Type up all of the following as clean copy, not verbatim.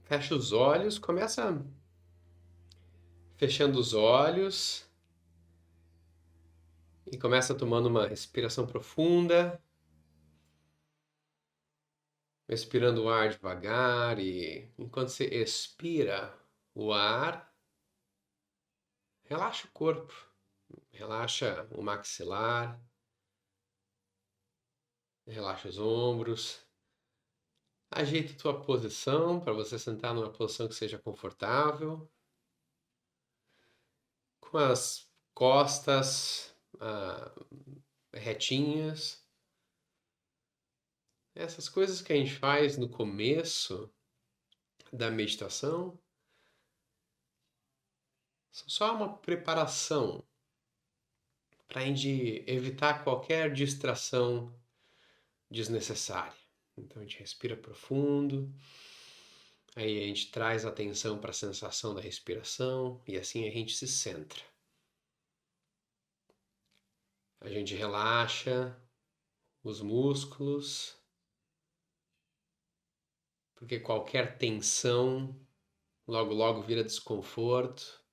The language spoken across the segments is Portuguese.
Fecha os olhos, começa fechando os olhos e começa tomando uma respiração profunda, expirando o ar devagar e enquanto você expira o ar, relaxa o corpo, relaxa o maxilar, relaxa os ombros, ajeita a tua posição para você sentar numa posição que seja confortável, com as costas retinhas. Essas coisas que a gente faz no começo da meditação são só uma preparação para a gente evitar qualquer distração desnecessária. Então a gente respira profundo, aí a gente traz a atenção para a sensação da respiração e assim a gente se centra. A gente relaxa os músculos, porque qualquer tensão logo logo vira desconforto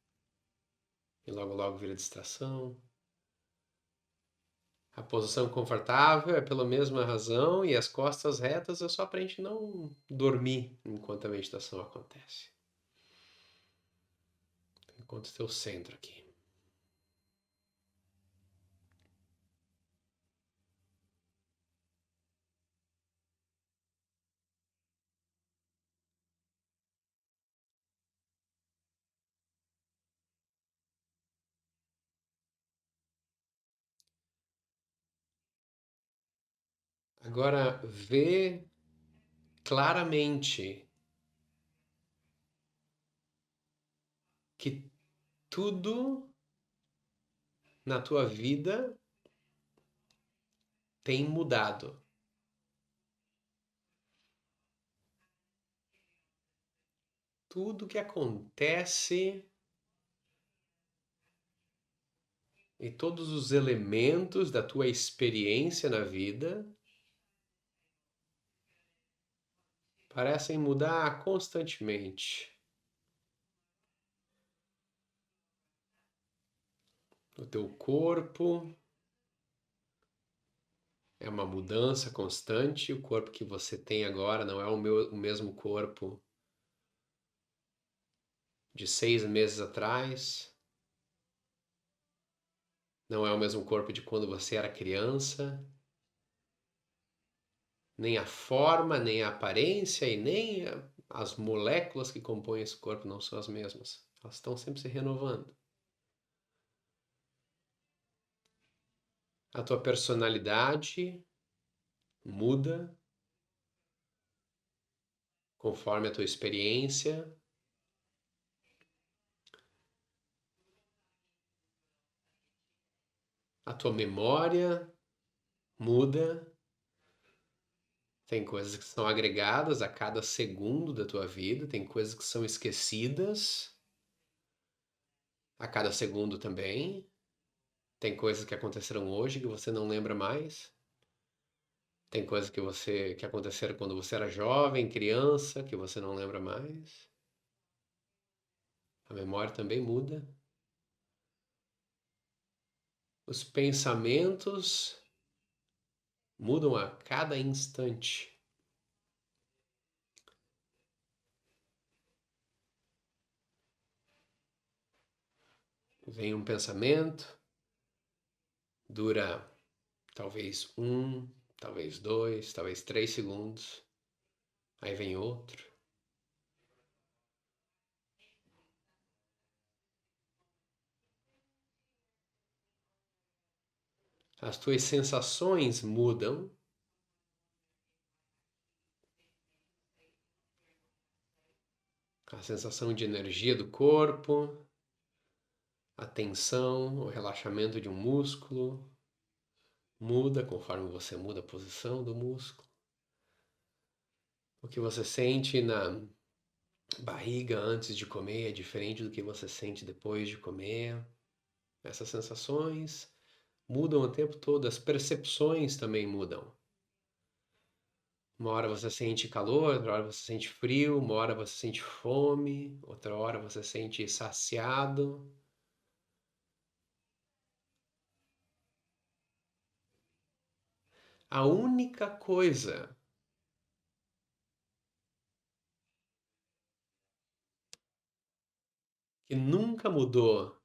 e logo logo vira distração. A posição confortável é pela mesma razão e as costas retas é só para a gente não dormir enquanto a meditação acontece. Enquanto o teu centro aqui. Agora vê claramente que tudo na tua vida tem mudado. Tudo que acontece e todos os elementos da tua experiência na vida parecem mudar constantemente. O teu corpo é uma mudança constante. O corpo que você tem agora não é o mesmo corpo de 6 meses atrás. Não é o mesmo corpo de quando você era criança. Nem a forma, nem a aparência e nem as moléculas que compõem esse corpo não são as mesmas. Elas estão sempre se renovando. A tua personalidade muda conforme a tua experiência. A tua memória muda. Tem coisas que são agregadas a cada segundo da tua vida, tem coisas que são esquecidas a cada segundo também. Tem coisas que aconteceram hoje que você não lembra mais. Tem coisas que aconteceram quando você era jovem, criança, que você não lembra mais. A memória também muda. Os pensamentos mudam a cada instante. Vem um pensamento, dura talvez 1, talvez 2, talvez 3 segundos. Aí vem outro. As tuas sensações mudam. A sensação de energia do corpo, a tensão, o relaxamento de um músculo muda conforme você muda a posição do músculo. O que você sente na barriga antes de comer é diferente do que você sente depois de comer. Essas sensações mudam o tempo todo, as percepções também mudam. Uma hora você sente calor, outra hora você sente frio, uma hora você sente fome, outra hora você sente saciado. A única coisa que nunca mudou,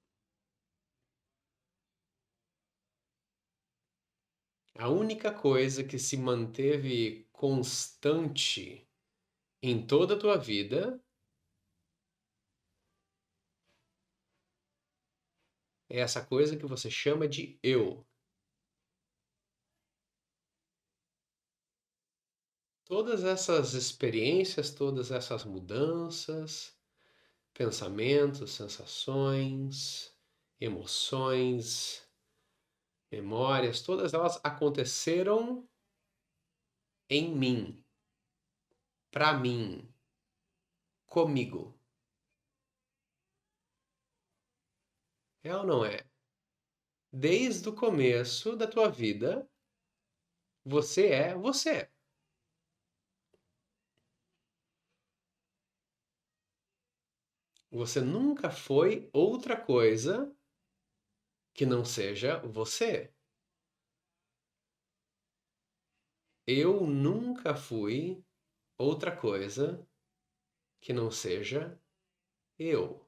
a única coisa que se manteve constante em toda a tua vida é essa coisa que você chama de eu. Todas essas experiências, todas essas mudanças, pensamentos, sensações, emoções, memórias, todas elas aconteceram em mim, para mim, comigo. É ou não é? Desde o começo da tua vida, você é você. Você nunca foi outra coisa que não seja você. Eu nunca fui outra coisa que não seja eu.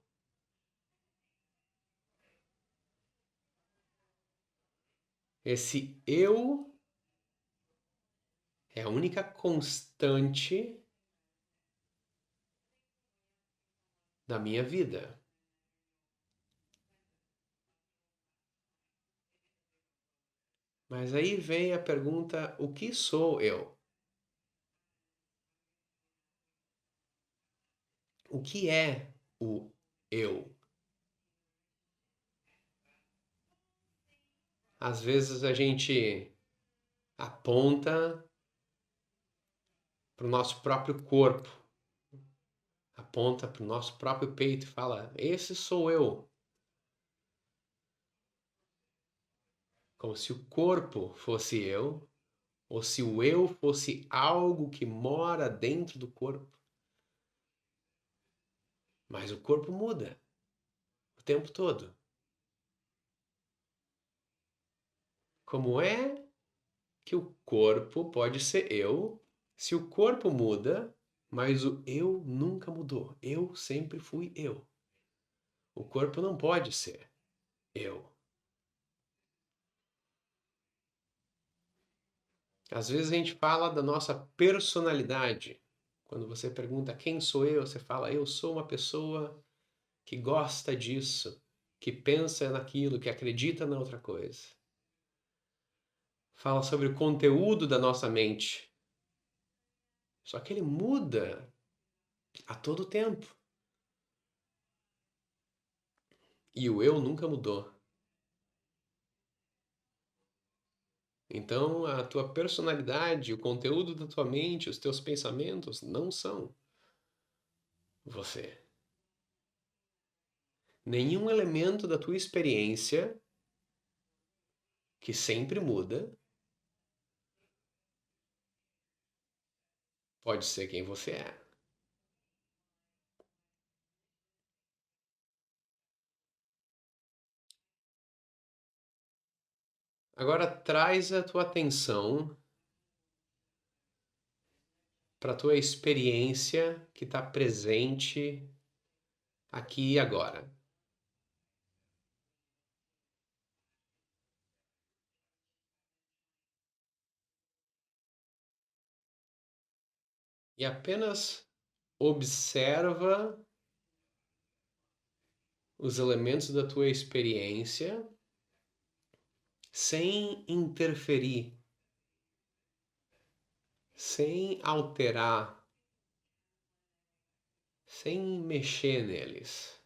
Esse eu é a única constante da minha vida. Mas aí vem a pergunta: o que sou eu? O que é o eu? Às vezes a gente aponta para o nosso próprio corpo, aponta para o nosso próprio peito e fala: esse sou eu. Como se o corpo fosse eu, ou se o eu fosse algo que mora dentro do corpo. Mas o corpo muda o tempo todo. Como é que o corpo pode ser eu se o corpo muda, mas o eu nunca mudou? Eu sempre fui eu. O corpo não pode ser eu. Às vezes a gente fala da nossa personalidade. Quando você pergunta quem sou eu, você fala eu sou uma pessoa que gosta disso, que pensa naquilo, que acredita na outra coisa. Fala sobre o conteúdo da nossa mente. Só que ele muda a todo tempo. E o eu nunca mudou. Então, a tua personalidade, o conteúdo da tua mente, os teus pensamentos não são você. Nenhum elemento da tua experiência, que sempre muda, pode ser quem você é. Agora traz a tua atenção para a tua experiência que está presente aqui e agora. E apenas observa os elementos da tua experiência sem interferir, sem alterar, sem mexer neles.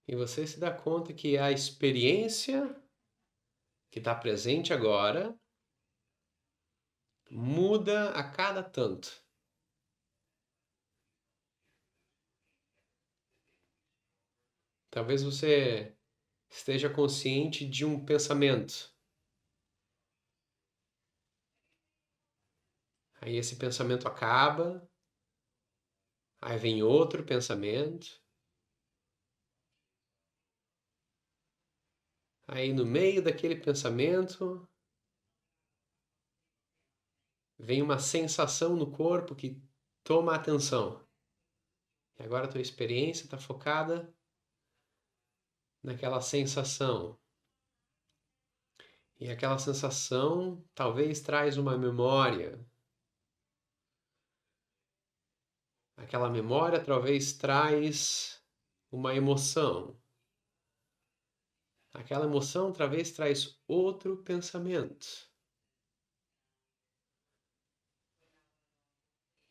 E você se dá conta que a experiência que está presente agora muda a cada tanto. Talvez você esteja consciente de um pensamento. Aí esse pensamento acaba, aí vem outro pensamento. Aí no meio daquele pensamento vem uma sensação no corpo que toma a atenção. E agora a tua experiência está focada naquela sensação. E aquela sensação talvez traz uma memória. Aquela memória talvez traz uma emoção. Aquela emoção talvez traz outro pensamento.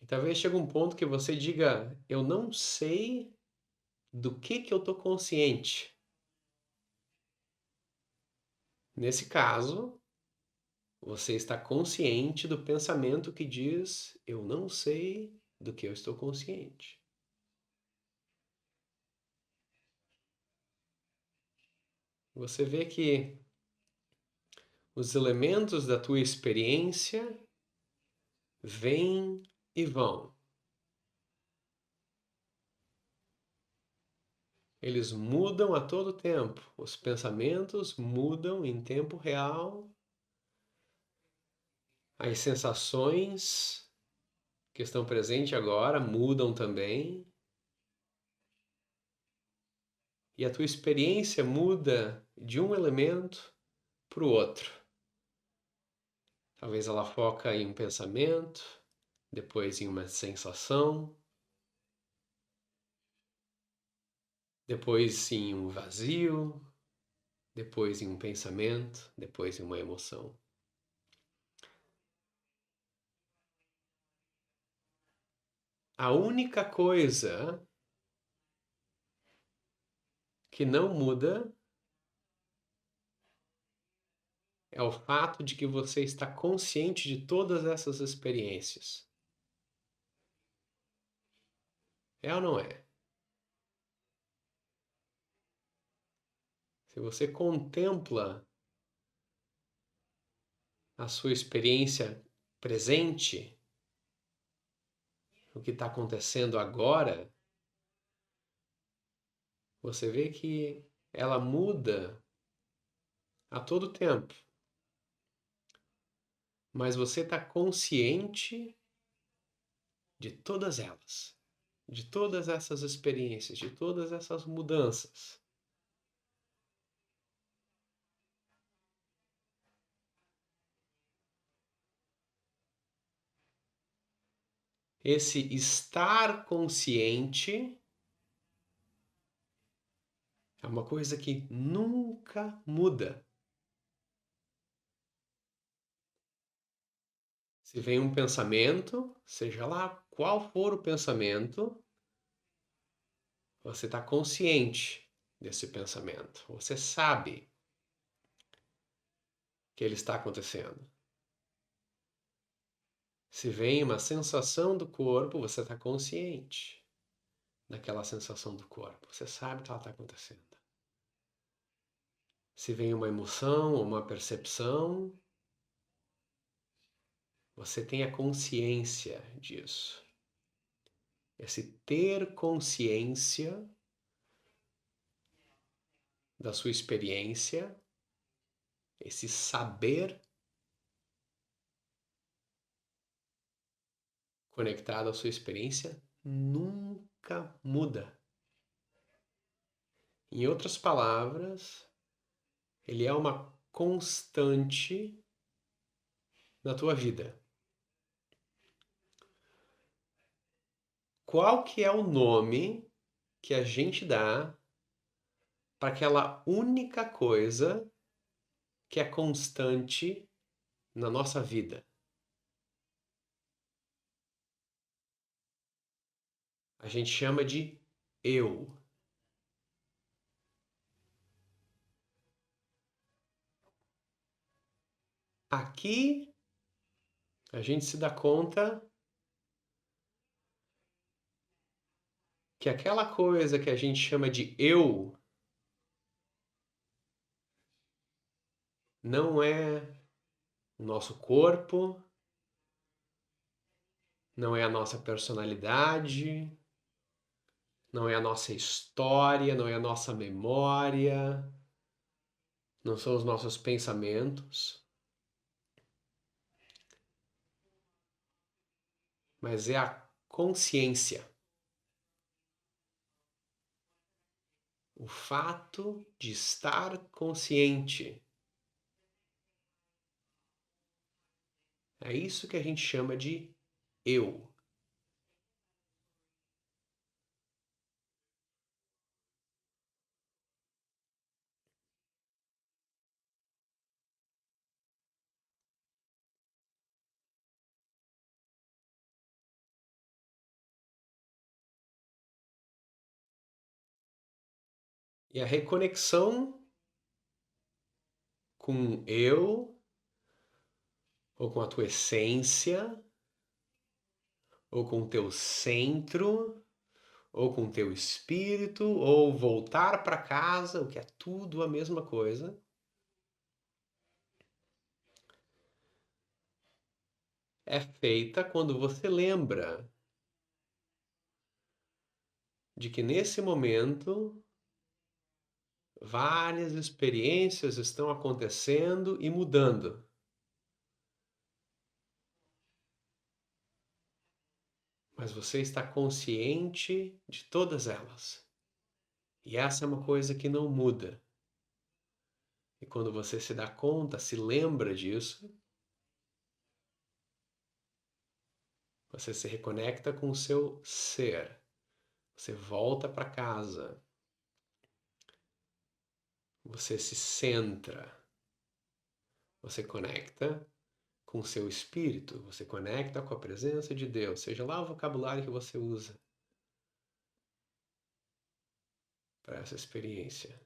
E talvez chegue um ponto que você diga: eu não sei do que eu estou consciente. Nesse caso, você está consciente do pensamento que diz: eu não sei do que eu estou consciente. Você vê que os elementos da tua experiência vêm e vão. Eles mudam a todo tempo. Os pensamentos mudam em tempo real. As sensações que estão presentes agora mudam também. E a tua experiência muda de um elemento para o outro. Talvez ela foca em um pensamento, depois em uma sensação, depois em um vazio, depois em um pensamento, depois em uma emoção. A única coisa que não muda é o fato de que você está consciente de todas essas experiências. É ou não é? Se você contempla a sua experiência presente, o que está acontecendo agora, você vê que ela muda a todo tempo. Mas você está consciente de todas elas, de todas essas experiências, de todas essas mudanças. Esse estar consciente é uma coisa que nunca muda. Se vem um pensamento, seja lá qual for o pensamento, você está consciente desse pensamento. Você sabe que ele está acontecendo. Se vem uma sensação do corpo, você está consciente daquela sensação do corpo. Você sabe que ela está acontecendo. Se vem uma emoção ou uma percepção, você tem a consciência disso. Esse ter consciência da sua experiência, esse saber conectado à sua experiência, nunca muda. Em outras palavras, ele é uma constante na tua vida. Qual que é o nome que a gente dá para aquela única coisa que é constante na nossa vida? A gente chama de eu. Aqui a gente se dá conta que aquela coisa que a gente chama de eu não é o nosso corpo, não é a nossa personalidade, não é a nossa história, não é a nossa memória, não são os nossos pensamentos, mas é a consciência. O fato de estar consciente. É isso que a gente chama de eu. E a reconexão com eu, ou com a tua essência, ou com o teu centro, ou com o teu espírito, ou voltar para casa, o que é tudo a mesma coisa, é feita quando você lembra de que nesse momento várias experiências estão acontecendo e mudando. Mas você está consciente de todas elas. E essa é uma coisa que não muda. E quando você se dá conta, se lembra disso, você se reconecta com o seu ser. Você volta para casa. Você se centra. Você conecta com o seu espírito. Você conecta com a presença de Deus. Seja lá o vocabulário que você usa para essa experiência.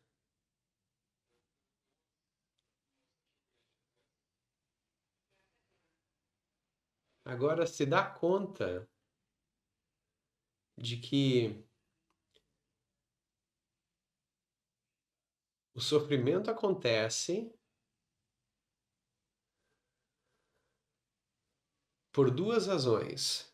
Agora se dá conta de que o sofrimento acontece por duas razões.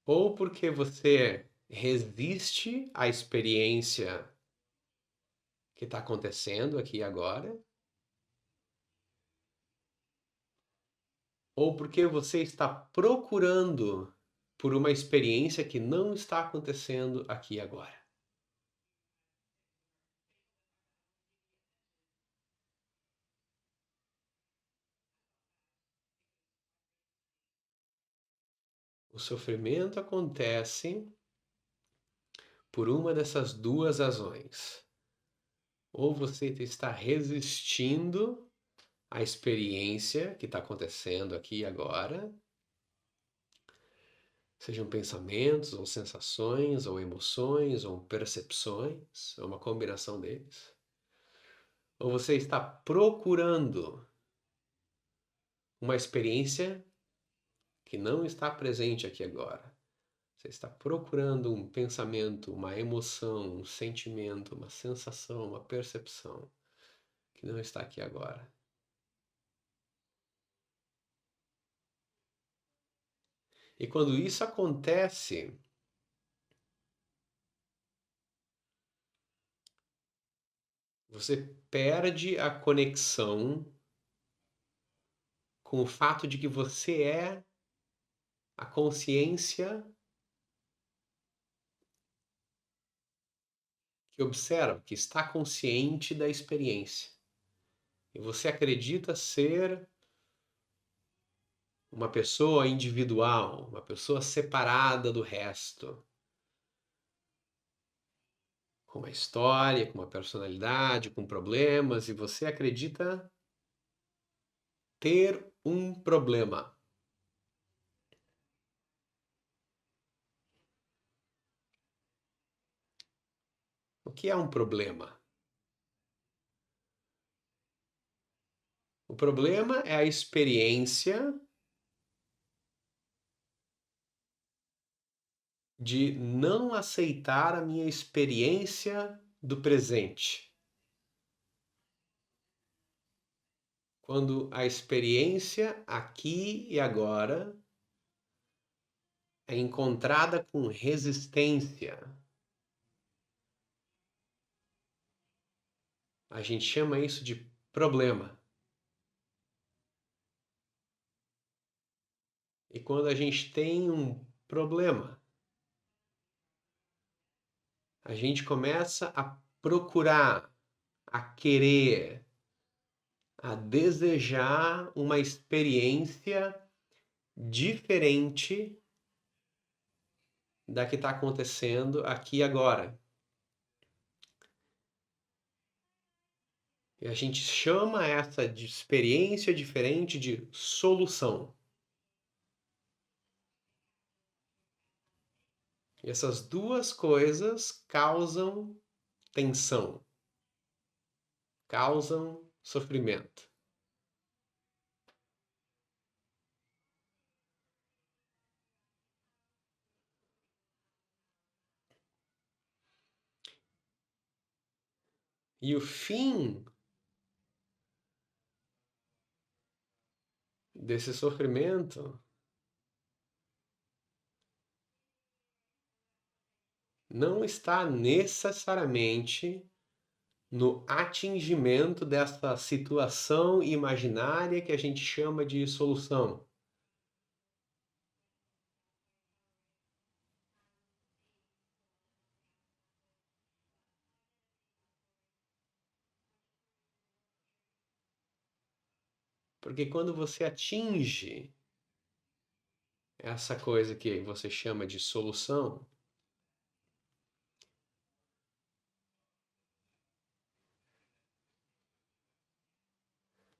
Ou porque você resiste à experiência que está acontecendo aqui e agora, ou porque você está procurando por uma experiência que não está acontecendo aqui e agora. O sofrimento acontece por uma dessas duas razões. Ou você está resistindo à experiência que está acontecendo aqui e agora, sejam pensamentos, ou sensações, ou emoções, ou percepções, ou uma combinação deles. Ou você está procurando uma experiência que não está presente aqui agora. Você está procurando um pensamento, uma emoção, um sentimento, uma sensação, uma percepção que não está aqui agora. E quando isso acontece, você perde a conexão com o fato de que você é a consciência que observa, que está consciente da experiência. E você acredita ser uma pessoa individual, uma pessoa separada do resto, com uma história, com uma personalidade, com problemas, e você acredita ter um problema. O que é um problema? O problema é a experiência de não aceitar a minha experiência do presente. Quando a experiência aqui e agora é encontrada com resistência, a gente chama isso de problema. E quando a gente tem um problema, a gente começa a procurar, a querer, a desejar uma experiência diferente da que está acontecendo aqui e agora. E a gente chama essa de experiência diferente de solução. E essas duas coisas causam tensão, causam sofrimento. E o fim desse sofrimento não está necessariamente no atingimento dessa situação imaginária que a gente chama de solução. Porque quando você atinge essa coisa que você chama de solução,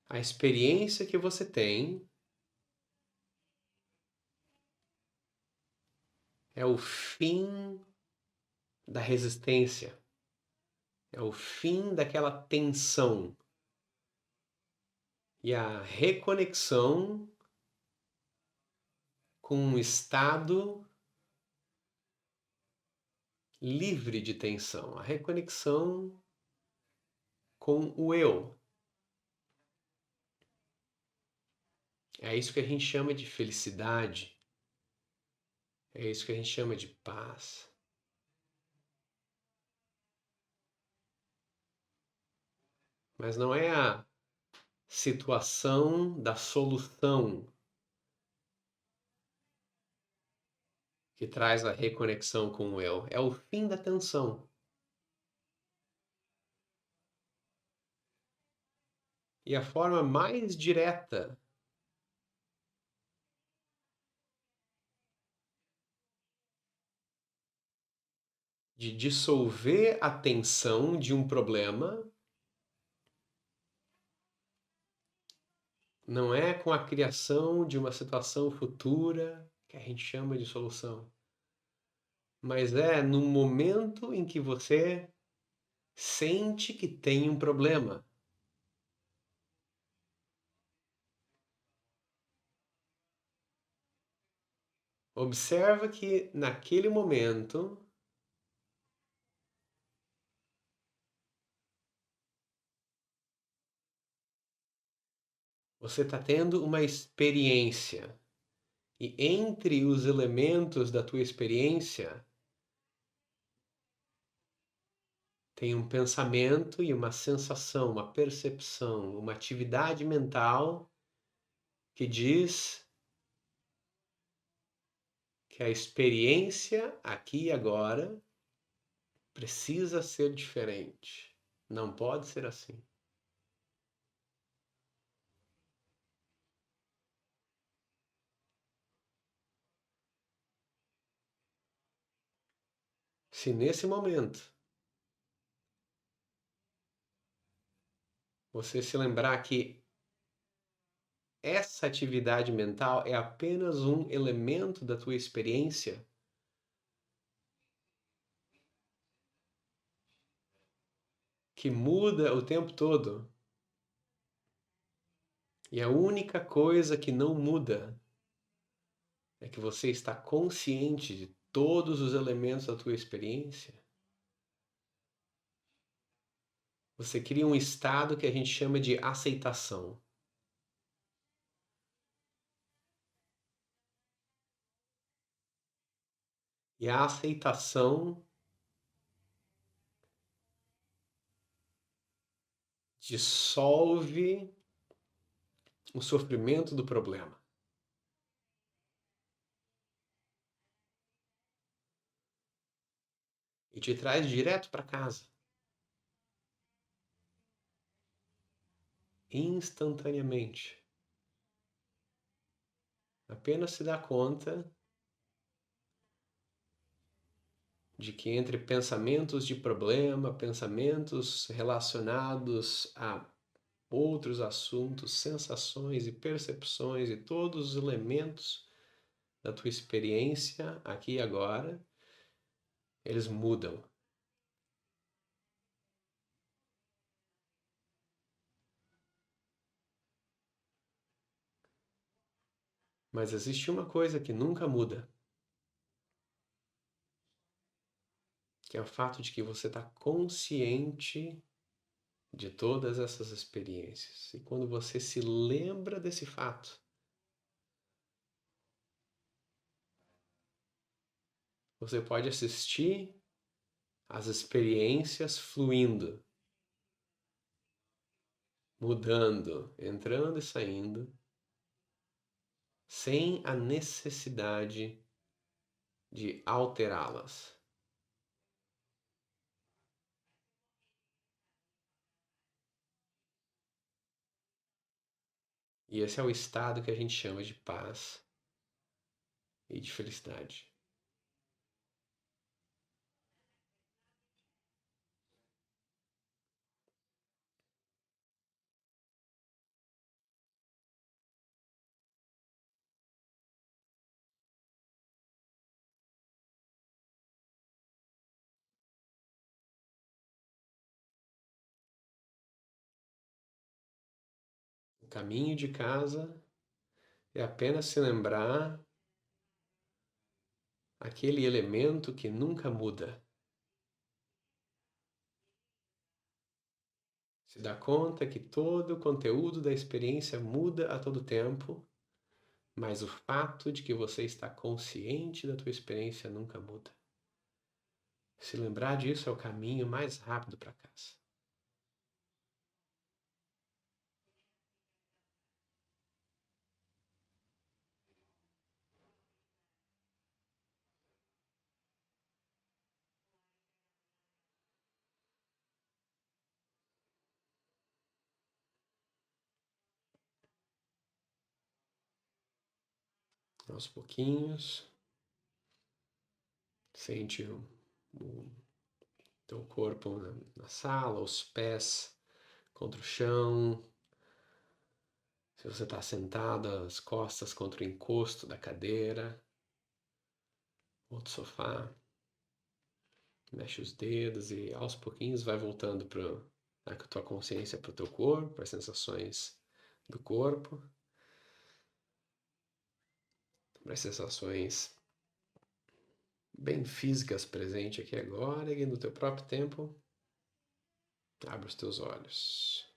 a experiência que você tem é o fim da resistência, é o fim daquela tensão e a reconexão com um estado livre de tensão, a reconexão com o eu. É isso que a gente chama de felicidade, é isso que a gente chama de paz. Mas não é a situação da solução que traz a reconexão com o eu, é o fim da tensão. E a forma mais direta de dissolver a tensão de um problema não é com a criação de uma situação futura que a gente chama de solução, mas é no momento em que você sente que tem um problema. Observa que naquele momento você está tendo uma experiência e entre os elementos da tua experiência tem um pensamento e uma sensação, uma percepção, uma atividade mental que diz que a experiência aqui e agora precisa ser diferente. Não pode ser assim. Se nesse momento você se lembrar que essa atividade mental é apenas um elemento da tua experiência, que muda o tempo todo, e a única coisa que não muda é que você está consciente de todos os elementos da tua experiência, você cria um estado que a gente chama de aceitação. E a aceitação dissolve o sofrimento do problema. E te traz direto para casa. Instantaneamente. Apenas se dá conta de que entre pensamentos de problema, pensamentos relacionados a outros assuntos, sensações e percepções e todos os elementos da tua experiência aqui e agora, eles mudam. Mas existe uma coisa que nunca muda, que é o fato de que você está consciente de todas essas experiências. E quando você se lembra desse fato, você pode assistir as experiências fluindo, mudando, entrando e saindo, sem a necessidade de alterá-las. E esse é o estado que a gente chama de paz e de felicidade. O caminho de casa é apenas se lembrar aquele elemento que nunca muda. Se dá conta que todo o conteúdo da experiência muda a todo tempo, mas o fato de que você está consciente da tua experiência nunca muda. Se lembrar disso é o caminho mais rápido para casa. Aos pouquinhos, sente o teu corpo na sala, os pés contra o chão. Se você está sentada, as costas contra o encosto da cadeira ou do sofá, mexe os dedos e aos pouquinhos vai voltando a tua consciência para o teu corpo, para as sensações do corpo, para as sensações bem físicas presentes aqui agora e no teu próprio tempo, abre os teus olhos.